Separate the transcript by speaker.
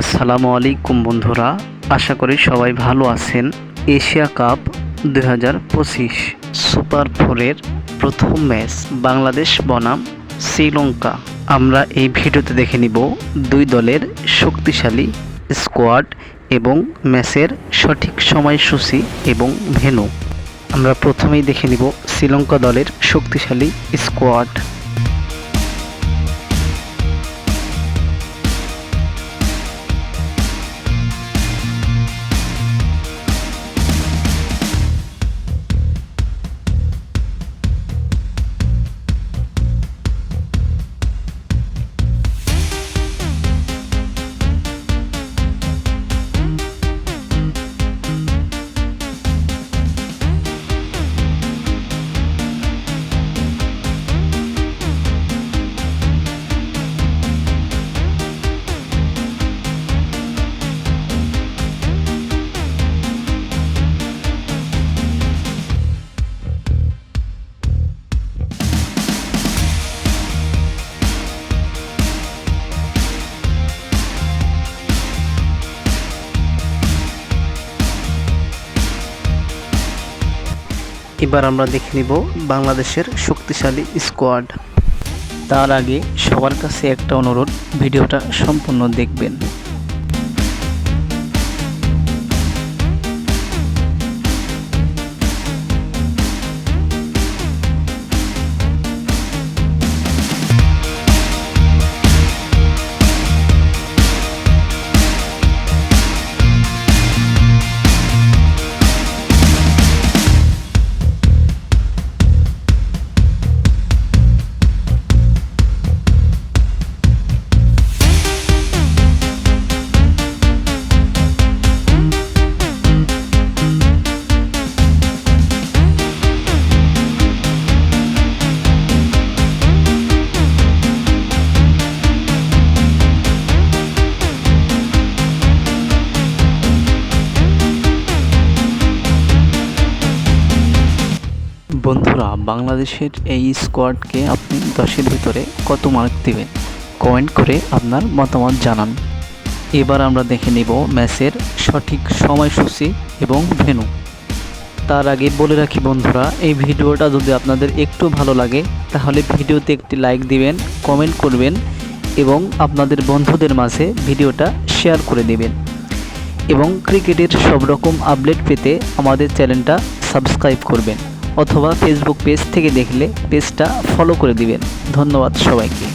Speaker 1: আসসালামু আলাইকুম বন্ধুরা, আশা করি সবাই ভালো আছেন। এশিয়া কাপ 2025 সুপার 4-এর প্রথম ম্যাচ বাংলাদেশ বনাম শ্রীলঙ্কা। আমরা এই ভিডিওতে দেখে নিব দুই দলের শক্তিশালী স্কোয়াড এবং ম্যাচের সঠিক সময়সূচি এবং ভেন্যু। আমরা প্রথমেই দেখে নিব শ্রীলঙ্কা দলের শক্তিশালী স্কোয়াড। এবার আমরা দেখে নিব বাংলাদেশের শক্তিশালী স্কোয়াড। তার আগে সবার কাছে একটা অনুরোধ, ভিডিওটা সম্পূর্ণ দেখবেন। বন্ধুরা, বাংলাদেশের এই স্কোয়াডকে আপনি 10-এর ভিতরে কত মার্ক দিবেন? কমেন্ট করে আপনার মতামত জানান। এবার আমরা দেখে নেব ম্যাচের সঠিক সময়সূচি এবং ভেন্যু। তার আগে বলে রাখি বন্ধুরা, এই ভিডিওটা যদি আপনাদের একটু ভালো লাগে তাহলে ভিডিওতে একটি লাইক দিবেন, কমেন্ট করবেন এবং আপনাদের বন্ধুদের মাঝে ভিডিওটা শেয়ার করে দেবেন। এবং ক্রিকেটের সব রকম আপডেট পেতে আমাদের চ্যানেলটা সাবস্ক্রাইব করবেন, অথবা ফেসবুক পেজ থেকে দেখলে পেজটা ফলো করে দিবেন। ধন্যবাদ সবাইকে।